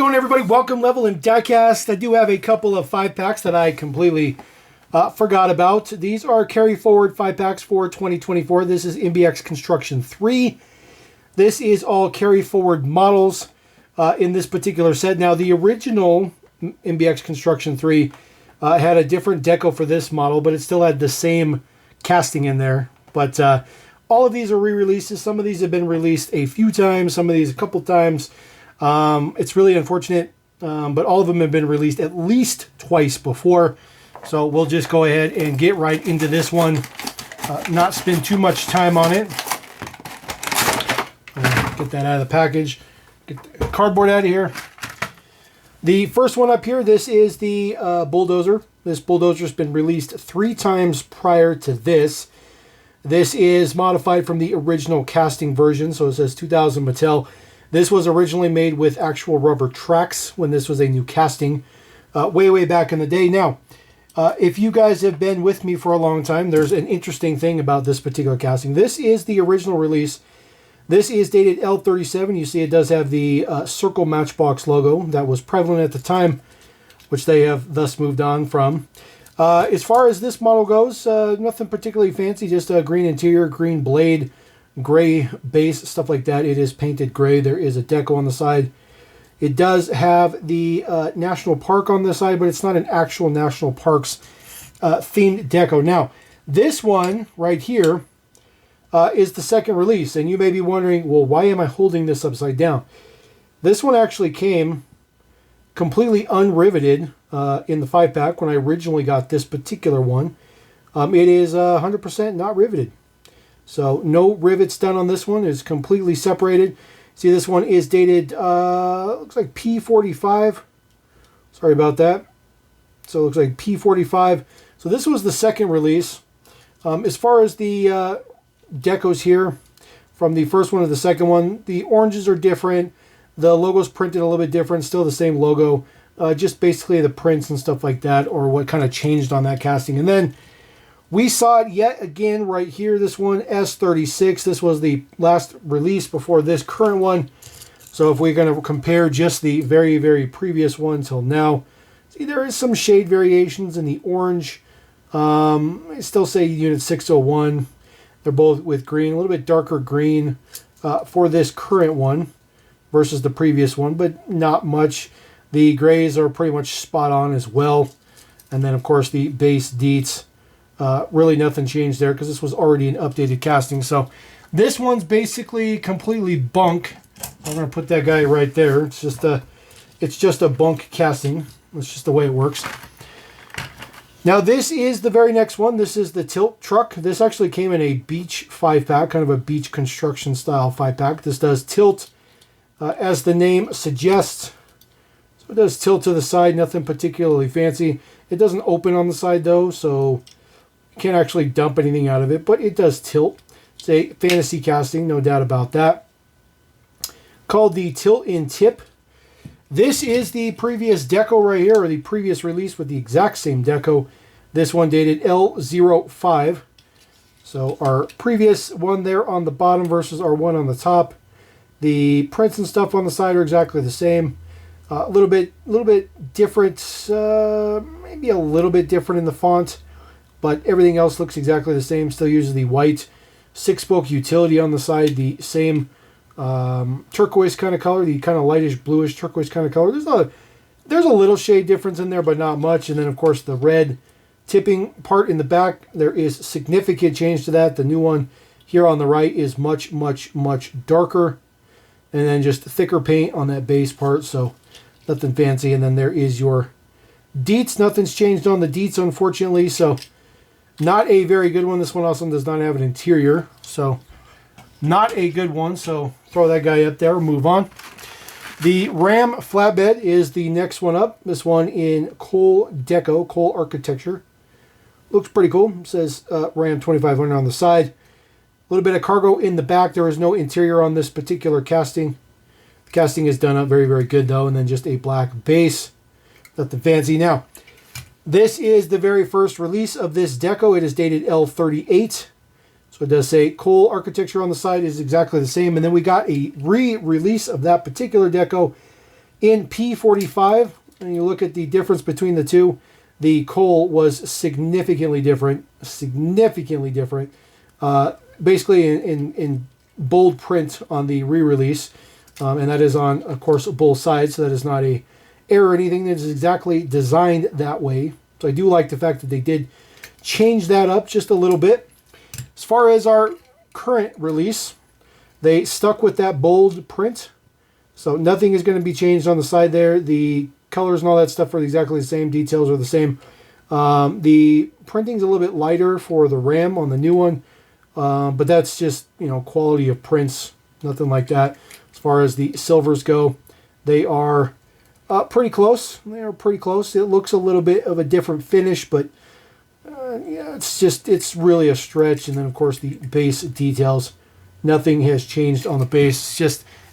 going, everybody? Welcome, Level and Diecast. I do have a couple of 5-packs that I completely forgot about. These are carry forward 5-packs for 2024. This is MBX Construction 3. This is all carry forward models in this particular set. Now, the original MBX Construction 3 had a different deco for this model, but it still had the same casting in there. But all of these are re-releases. Some of these have been released a few times, some of these a couple times. It's really unfortunate, but all of them have been released at least twice before. So we'll just go ahead and get right into this one, not spend too much time on it. Get that out of the package, get the cardboard out of here. The first one up here, this is the bulldozer. This bulldozer's been released 3 times prior to this. This is modified from the original casting version, so it says 2000 Mattel. This was originally made with actual rubber tracks when this was a new casting way back in the day. Now, if you guys have been with me for a long time, there's an interesting thing about this particular casting. This is the original release. This is dated L37. You see it does have the circle Matchbox logo that was prevalent at the time, which they have thus moved on from. As far as this model goes, nothing particularly fancy, just a green interior, green blade, gray base, stuff like that. It is painted gray. There is a deco on the side. It does have the National Park on the side, but it's not an actual National Parks themed deco. Now, this one right here is the second release, and you may be wondering, well, why am I holding this upside down? This one actually came completely unriveted in the 5-pack when I originally got this particular one. It is 100% not riveted. So no rivets done on this one. It's completely separated. See, this one is dated, looks like P45. Sorry about that. So it looks like P45. So this was the second release. As far as the decos here, from the first one to the second one, the oranges are different. The logo's printed a little bit different. Still the same logo. Just basically the prints and stuff like that, or what kind of changed on that casting. And then we saw it yet again right here, this one, S36. This was the last release before this current one. So if we're going to compare just the very previous one till now, see, there is some shade variations in the orange. I still say Unit 601. They're both with green, a little bit darker green for this current one versus the previous one, but not much. The grays are pretty much spot on as well. And then, of course, the base deets. Really nothing changed there because this was already an updated casting. So this one's basically completely bunk. I'm going to put that guy right there. It's just a bunk casting. That's just the way it works. Now this is the very next one. This is the tilt truck. This actually came in a beach 5-pack, kind of a beach construction style 5-pack. This does tilt as the name suggests. So it does tilt to the side, nothing particularly fancy. It doesn't open on the side though, so you can't actually dump anything out of it, but it does tilt. It's a fantasy casting, no doubt about that. Called the Tilt-In Tip. This is the previous deco right here, or the previous release with the exact same deco. This one dated L05. So our previous one there on the bottom versus our one on the top. The prints and stuff on the side are exactly the same. A little bit different, maybe a little bit different in the font, but everything else looks exactly the same. Still uses the white 6-spoke utility on the side, the same turquoise kind of color, the kind of lightish bluish turquoise kind of color. There's a little shade difference in there, but not much. And then, of course, the red tipping part in the back, there is significant change to that. The new one here on the right is much darker, and then just thicker paint on that base part, so nothing fancy. And then there is your deets. Nothing's changed on the deets, unfortunately, so not a very good one. This one also does not have an interior, so not a good one. So throw that guy up there, move on. The Ram Flatbed is the next one up. This one in coal deco, coal architecture. Looks pretty cool. It says Ram 2500 on the side. A little bit of cargo in the back. There is no interior on this particular casting. The casting is done up very good though, and then just a black base. Nothing fancy. Now, this is the very first release of this deco. It is dated L38. So it does say coal architecture on the side is exactly the same. And then we got a re-release of that particular deco In P45, and you look at the difference between the two, the coal was significantly different. Basically in bold print on the re-release, and that is on, of course, both sides, so that is not a error or anything. That is exactly designed that way. So I do like the fact that they did change that up just a little bit. As far as our current release, they stuck with that bold print, so nothing is going to be changed on the side there. The colors and all that stuff are exactly the same. Details are the same. The printing's a little bit lighter for the RAM on the new one, but that's just, you know, quality of prints, nothing like that. As far as the silvers go, they are pretty close. They are pretty close. It looks a little bit of a different finish, but yeah, it's really a stretch. And then of course the base details, nothing has changed on the base.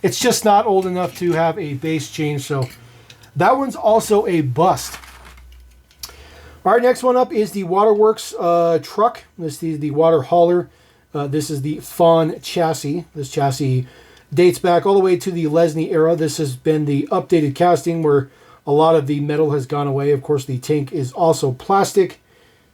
It's just not old enough to have a base change, so that one's also a bust. All right, next one up is the Waterworks truck. This is the water hauler. This is the Fawn chassis. This chassis dates back all the way to the Lesney era. This has been the updated casting where a lot of the metal has gone away. Of course, the tank is also plastic.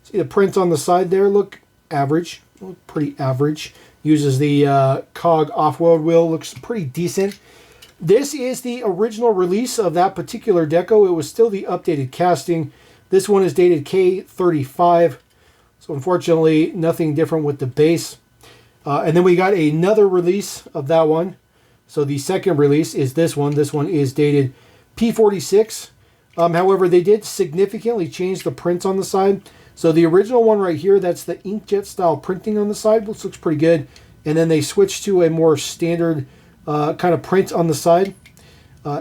See the print on the side there, look average, look pretty average. Uses the cog off-road wheel, looks pretty decent. This is the original release of that particular deco. It was still the updated casting. This one is dated K35, so unfortunately nothing different with the base. And then we got another release of that one. So the second release is this one. This one is dated P46. However, they did significantly change the prints on the side. So the original one right here, that's the inkjet style printing on the side, which looks pretty good. And then they switched to a more standard kind of print on the side.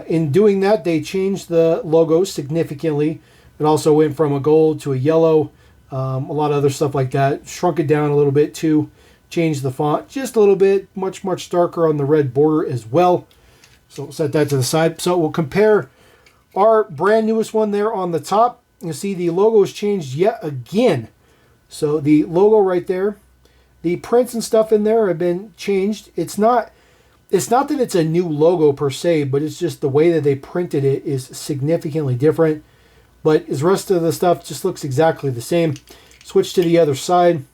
In doing that, they changed the logo significantly. It also went from a gold to a yellow, a lot of other stuff like that. Shrunk it down a little bit too. Changed the font just a little bit, much darker on the red border as well. So we'll set that to the side. So we'll compare our brand newest one there on the top. You see the logo has changed yet again. So the logo right there, the prints and stuff in there have been changed. It's not that it's a new logo per se, but it's just the way that they printed it is significantly different. But the rest of the stuff just looks exactly the same. Switch to the other side.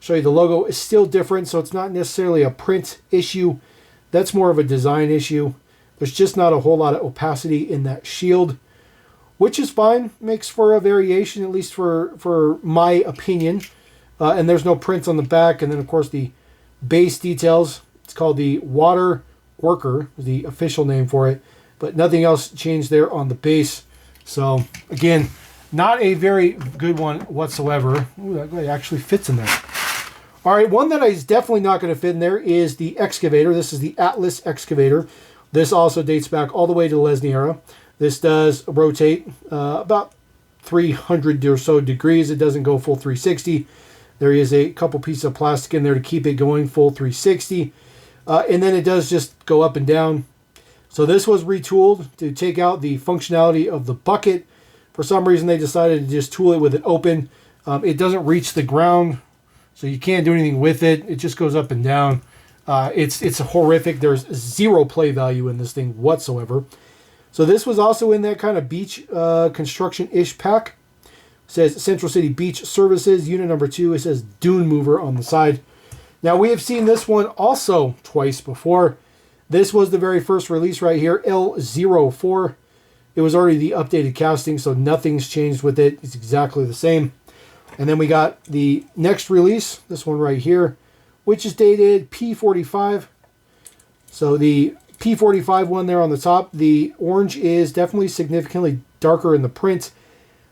Show you the logo is still different, so it's not necessarily a print issue. That's more of a design issue. There's just not a whole lot of opacity in that shield, which is fine. Makes for a variation, at least for my opinion. And there's no prints on the back. And then, of course, the base details. It's called the Water Worker, the official name for it. But nothing else changed there on the base. So, again, not a very good one whatsoever. Ooh, that actually fits in there. All right, one that is definitely not going to fit in there is the Excavator. This is the Atlas Excavator. This also dates back all the way to the Lesney era. This does rotate about 300 or so degrees. It doesn't go full 360. There is a couple pieces of plastic in there to keep it going full 360. And then it does just go up and down. So this was retooled to take out the functionality of the bucket. For some reason, they decided to just tool it with it open. It doesn't reach the ground, so you can't do anything with it. It just goes up and down. It's horrific. There's zero play value in this thing whatsoever. So this was also in that kind of beach construction-ish pack. It says Central City Beach Services, unit number 2. It says Dune Mover on the side. Now, we have seen this one also twice before. This was the very first release right here, L04. It was already the updated casting, so nothing's changed with it. It's exactly the same. And then we got the next release, this one right here, which is dated P45. So the P45 one there on the top, the orange is definitely significantly darker in the print,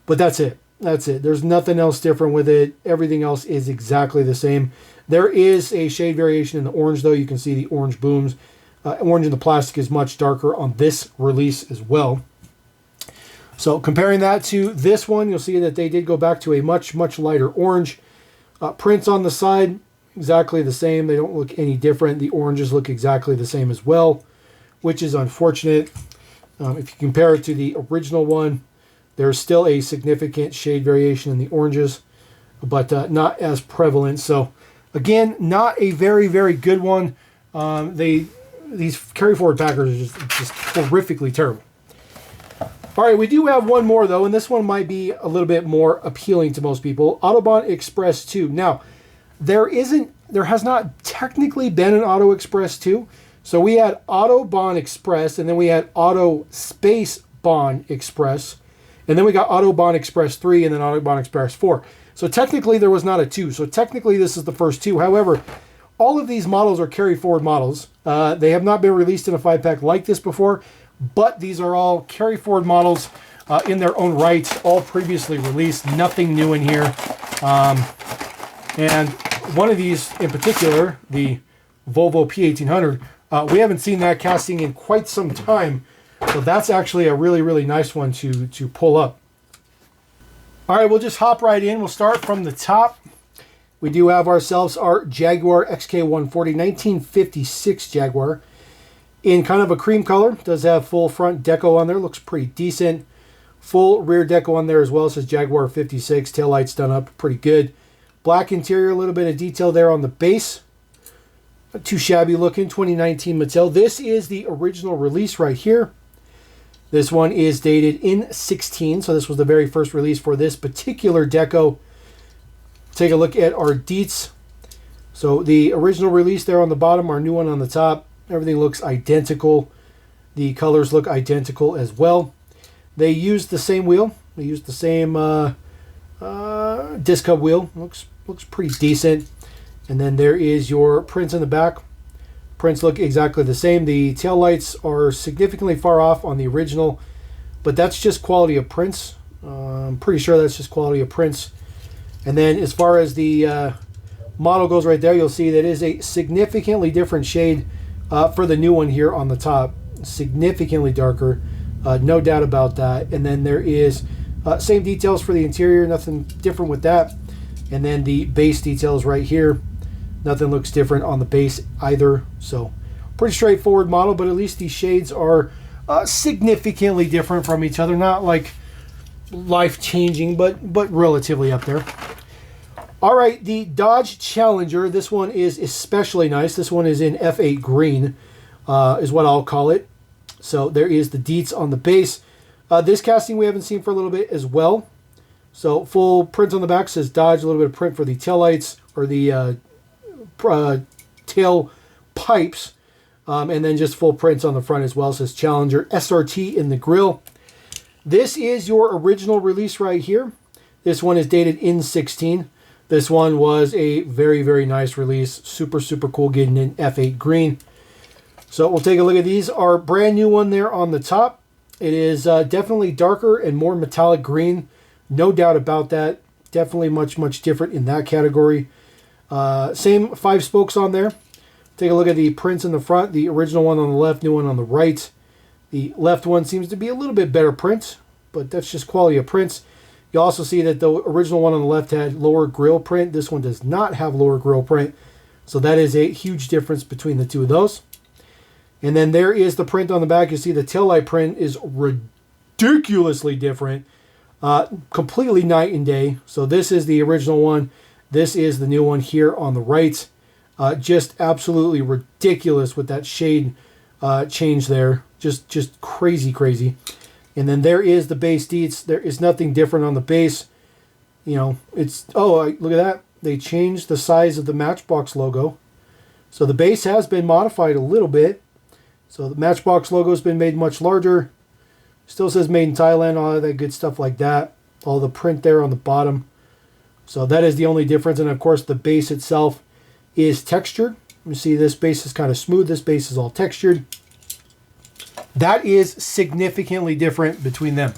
but that's it. That's it. There's nothing else different with it. Everything else is exactly the same. There is a shade variation in the orange, though. You can see the orange booms. Orange in the plastic is much darker on this release as well. So comparing that to this one, you'll see that they did go back to a much lighter orange. Prints on the side, exactly the same. They don't look any different. The oranges look exactly the same as well, which is unfortunate. If you compare it to the original one, there's still a significant shade variation in the oranges, but not as prevalent. So again, not a very good one. These carry forward packers are just horrifically terrible. All right, we do have one more, though, and this one might be a little bit more appealing to most people. Autobahn Express II. Now, there has not technically been an Auto Express II. So we had Autobahn Express, and then we had Auto Space Bahn Express, and then we got Autobahn Express 3, and then Autobahn Express 4. So technically there was not a 2. So technically this is the first 2. However, all of these models are carry-forward models. They have not been released in a 5-pack like this before, but these are all carry-forward models in their own right, all previously released. Nothing new in here. And one of these in particular, the Volvo P800, we haven't seen that casting in quite some time. So that's actually a really, really nice one to pull up. All right, we'll just hop right in. We'll start from the top. We do have ourselves our Jaguar XK140, 1956 Jaguar, in kind of a cream color. Does have full front deco on there. Looks pretty decent. Full rear deco on there as well. It says Jaguar 56. Taillights done up pretty good. Black interior, a little bit of detail there on the base. Not too shabby looking. 2019 Mattel. This is the original release right here. This one is dated in 16, so this was the very first release for this particular deco. Take a look at our deets. So the original release there on the bottom, our new one on the top. Everything looks identical. The colors look identical as well. They used the same wheel. They used the same disc hub wheel. Looks pretty decent. And then there is your prints in the back. Prints look exactly the same. The tail lights are significantly far off on the original, but that's just quality of prints. I'm pretty sure that's just quality of prints. And then as far as the model goes right there, you'll see that is a significantly different shade for the new one here on the top. Significantly darker, no doubt about that. And then there is same details for the interior, nothing different with that. And then the base details right here. Nothing looks different on the base either. So pretty straightforward model, but at least these shades are significantly different from each other. Not like life-changing, but relatively up there. All right, the Dodge Challenger. This one is especially nice. This one is in F8 green, is what I'll call it. So there is the deets on the base. This casting we haven't seen for a little bit as well. So full print on the back says Dodge. A little bit of print for the taillights or the tail pipes, and then just full prints on the front as well. It says Challenger SRT in the grille. This is your original release right here. This one is dated in 16. This one was a very, very nice release. Super, super cool getting in F8 green. So we'll take a look at these. Our brand new one there on the top. It is definitely darker and more metallic green. No doubt about that. Definitely much, much different in that category. Same 5 spokes on there. Take a look at the prints in the front. The original one on the left, new one on the right. The left one seems to be a little bit better print, but that's just quality of prints. You also see that the original one on the left had lower grille print. This one does not have lower grille print. So that is a huge difference between the two of those. And then there is the print on the back. You see the taillight print is ridiculously different. Completely night and day. So this is the original one. This is the new one here on the right. Just absolutely ridiculous with that shade change there. Just crazy, crazy. And then there is the base deets. There is nothing different on the base. You know, it's, oh, look at that. They changed the size of the Matchbox logo. So the base has been modified a little bit. So the Matchbox logo has been made much larger. Still says made in Thailand, all of that good stuff like that. All the print there on the bottom. So that is the only difference. And of course the base itself is textured. You see this base is kind of smooth. This base is all textured. That is significantly different between them.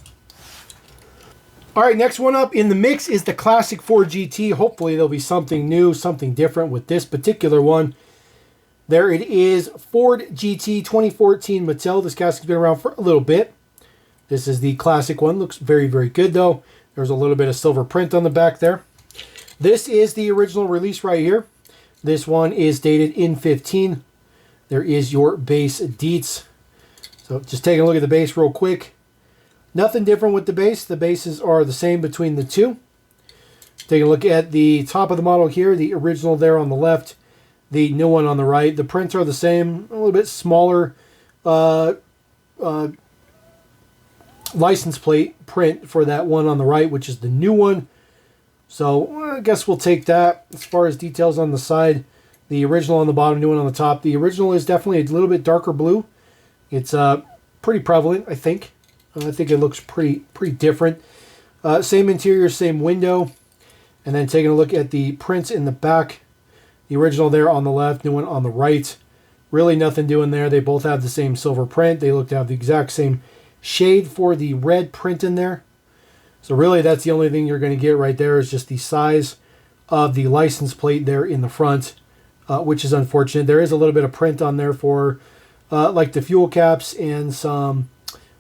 All right, next one up in the mix is the Classic 4 GT. Hopefully there'll be something new, something different with this particular one. There it is, Ford GT 2014 Mattel. This casting's been around for a little bit. This is the classic one. Looks very, very good though. There's a little bit of silver print on the back there. This is the original release right here. This one is dated in 15. There is your base deets. So just taking a look at the base real quick. Nothing different with the base. The bases are the same between the two. Taking a look at the top of the model here. The original there on the left. The new one on the right. The prints are the same. A little bit smaller license plate print for that one on the right, which is the new one. So I guess we'll take that. As far as details on the side, the original on the bottom, new one on the top. The original is definitely a little bit darker blue. It's pretty prevalent, I think. I think it looks pretty different. Same interior, same window. And then taking a look at the prints in the back. The original there on the left, new one on the right. Really nothing doing there. They both have the same silver print. They look to have the exact same shade for the red print in there. So really that's the only thing you're going to get right there is just the size of the license plate there in the front, which is unfortunate. There is a little bit of print on there for like the fuel caps and some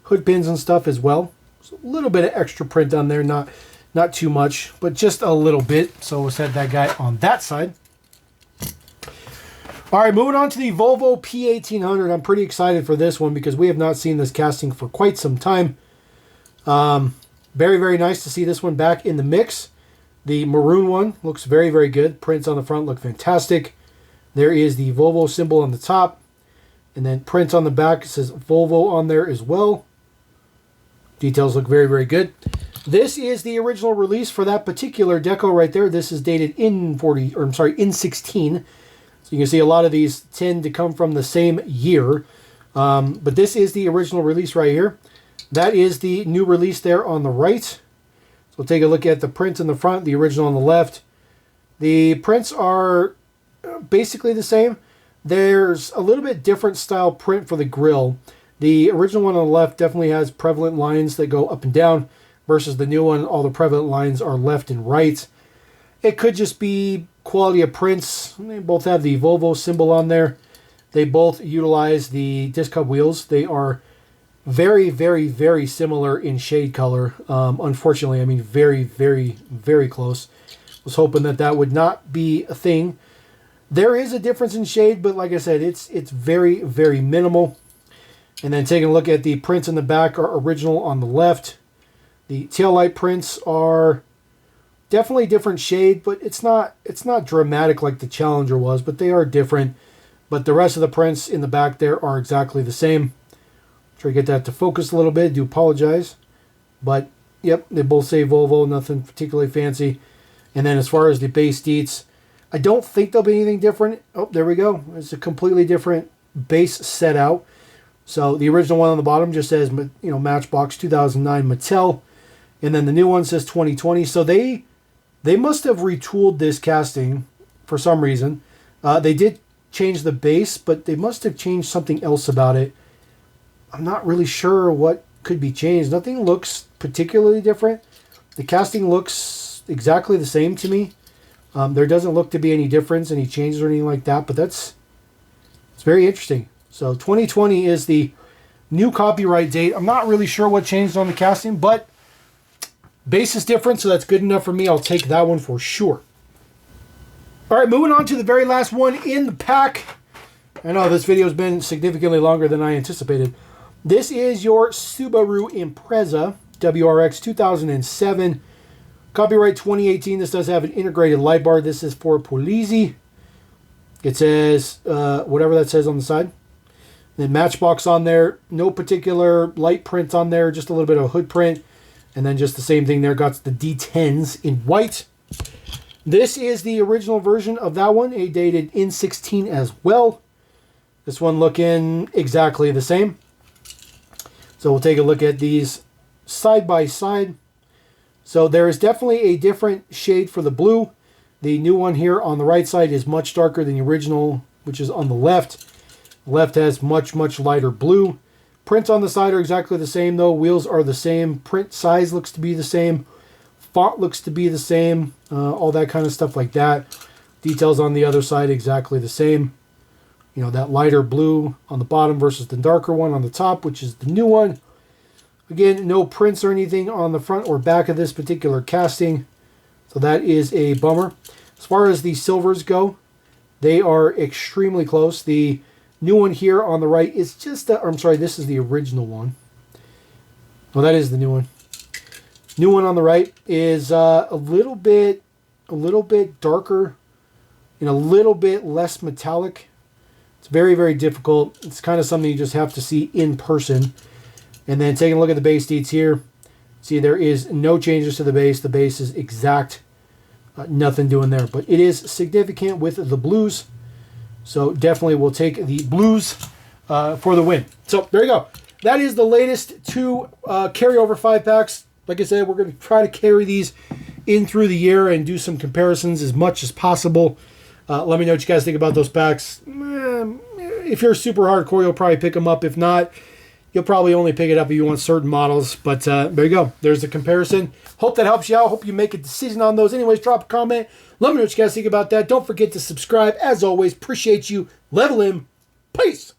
hood pins and stuff as well. So a little bit of extra print on there, not too much, but just a little bit. So we'll set that guy on that side. All right, moving on to the Volvo P800. I'm pretty excited for this one because we have not seen this casting for quite some time. Very, very nice to see this one back in the mix. The maroon one looks very, very good. Prints on the front look fantastic. There is the Volvo symbol on the top. And then prints on the back. It says Volvo on there as well. Details look very, very good. This is the original release for that particular deco right there. This is dated in 16. So you can see a lot of these tend to come from the same year. But this is the original release right here. That is the new release there on the right. So take a look at the prints in the front, the original on the left. The prints are basically the same. There's a little bit different style print for the grille. The original one on the left definitely has prevalent lines that go up and down, versus the new one, all the prevalent lines are left and right. It could just be quality of prints. They both have the Volvo symbol on there. They both utilize the disc hub wheels. They are very, very, very similar in shade color. Unfortunately, I mean very, very, very close. Was hoping that that would not be a thing. There is a difference in shade, but like I said, it's very, very minimal. And then taking a look at the prints in the back are original on the left. The taillight prints are definitely different shade, but it's not dramatic like the Challenger was, but they are different. But the rest of the prints in the back there are exactly the same. Try to get that to focus a little bit. I do apologize. But, yep, they both say Volvo. Nothing particularly fancy. And then as far as the base deets, I don't think there'll be anything different. Oh, there we go. It's a completely different base set out. So the original one on the bottom just says, Matchbox 2009 Mattel. And then the new one says 2020. So they must have retooled this casting for some reason. They did change the base, but they must have changed something else about it. I'm not really sure what could be changed. Nothing looks particularly different. The casting looks exactly the same to me. There doesn't look to be any difference, any changes or anything like that, but it's very interesting. So 2020 is the new copyright date. I'm not really sure what changed on the casting, but base is different, so that's good enough for me. I'll take that one for sure. All right, moving on to the very last one in the pack. I know this video has been significantly longer than I anticipated. This is your Subaru Impreza WRX 2007. Copyright 2018. This does have an integrated light bar. This is for Polizzi. It says whatever that says on the side. Then Matchbox on there. No particular light print on there. Just a little bit of hood print. And then just the same thing there. Got the D10s in white. This is the original version of that one. Dated in 16 as well. This one looking exactly the same. So we'll take a look at these side by side. So there is definitely a different shade for the blue. The new one here on the right side is much darker than the original, which is on the left. The left has much, much lighter blue. Prints on the side are exactly the same though. Wheels are the same. Print size looks to be the same. Font looks to be the same. All that kind of stuff like that. Details on the other side exactly the same. That lighter blue on the bottom versus the darker one on the top, which is the new one. Again, no prints or anything on the front or back of this particular casting. So that is a bummer. As far as the silvers go, they are extremely close. The new one here on the right is just this is the original one. Oh, that is the new one. New one on the right is a little bit darker and a little bit less metallic. It's very, very difficult. It's kind of something you just have to see in person. And then taking a look at the base deets here, see there is no changes to the base. The base is exact, nothing doing there. But it is significant with the blues. So definitely we'll take the blues for the win. So there you go. That is the latest 2 carryover 5-packs. Like I said, we're going to try to carry these in through the year and do some comparisons as much as possible. Let me know what you guys think about those packs. If you're super hardcore, you'll probably pick them up. If not, you'll probably only pick it up if you want certain models. But there you go. There's the comparison. Hope that helps you out. Hope you make a decision on those. Anyways, drop a comment. Let me know what you guys think about that. Don't forget to subscribe. As always, appreciate you. Level him. Peace.